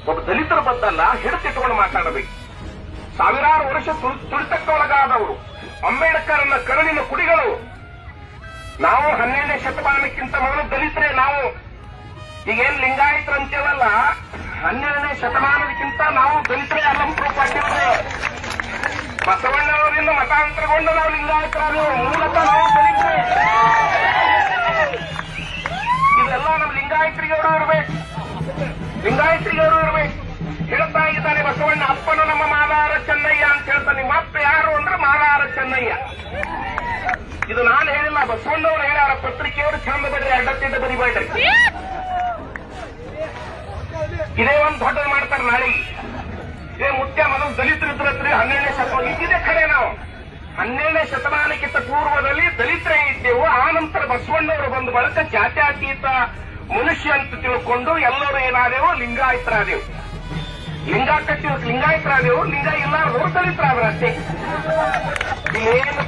ಒಬ್ಬ ದಲಿತರ ಬದ್ದಲ್ಲ ಹಿಡಿತಿಟ್ಕೊಂಡು ಮಾತಾಡಬೇಕು. ಸಾವಿರಾರು ವರ್ಷ ತುಳಿತಕ್ಕೊಳಗಾದವರು, ಅಂಬೇಡ್ಕರ್ನ ಕರುಳಿನ ಕುಡಿಗಳು. ನಾವು 12ನೇ ಶತಮಾನಕ್ಕಿಂತ ಮೊದಲು ದಲಿತರೇ. ನಾವು ಈಗೇನ್ ಲಿಂಗಾಯತರು ಅಂತೇವಲ್ಲ, 12ನೇ ಶತಮಾನದಕ್ಕಿಂತ ನಾವು ದಲಿತರೇ ಅಲಂಪ್ರೂಫ್ ಆಗಿರೋದು. ಬಸವಣ್ಣವರಿಂದ ಮತಾಂತರಗೊಂಡು ನಾವು ಲಿಂಗಾಯತರಾದವು, ಮೂಲತಃ ನಾವು ದಲಿತರೇ. ಇದೆಲ್ಲ ನಮ್ಮ ಲಿಂಗಾಯತರಿಗೆ ಅವರು ಇರಬೇಕು, ಲಿಂಗಾಯತರಿಗೆ ಅವರು ಇರಬೇಕು. ಹೇಳ್ತಾ ಇದ್ದಾನೆ ಬಸವಣ್ಣ, ಅಪ್ಪನು ನಮ್ಮ ಮಾಲಾರ ಚೆನ್ನಯ್ಯ ಅಂತ ಹೇಳ್ತಾನೆ. ನಿಮ್ಮ ಅಪ್ಪ ಯಾರು ಅಂದ್ರೆ ಮಾಲಾರ ಚೆನ್ನಯ್ಯ. ಇದು ನಾನು ಹೇಳಿಲ್ಲ, ಬಸವಣ್ಣವರು ಹೇಳ್ಯಾರ. ಪತ್ರಿಕೆಯವರು ಚಂದ ಬರೀ, ಅಡ್ಡತ್ತಿದ್ದ ಬರಿಬೇಡ್ರಿ. ಇದೇ ಒಂದು ದೊಡ್ಡದು ಮಾಡ್ತಾರೆ ನಾಳೆಗೆ. ಇದೇ ಮುಖ್ಯ ಮೊದಲು ದಲಿತರಿದ್ರತ್ರಿ 12ನೇ ಶತಮಾನ. ಇದೇ ಕಡೆ ನಾವು 12ನೇ ಶತಮಾನಕ್ಕಿಂತ ಪೂರ್ವದಲ್ಲಿ ದಲಿತರೇ ಇದ್ದೆವು. ಆ ನಂತರ ಬಸವಣ್ಣವರು ಬಂದ ಬಳಿಕ ಜಾತ್ಯತೀತ ಮನುಷ್ಯ ಅಂತ ತಿಳ್ಕೊಂಡು ಎಲ್ಲರೂ ಏನಾದೆವು, ಲಿಂಗಾಯತರಾದೆವು. ಲಿಂಗಾಯತರಾದೆವು. ಲಿಂಗ ಇಲ್ಲ ದಲಿತರಾದ್ರ ಅಷ್ಟೇ. ಇಲ್ಲೇನು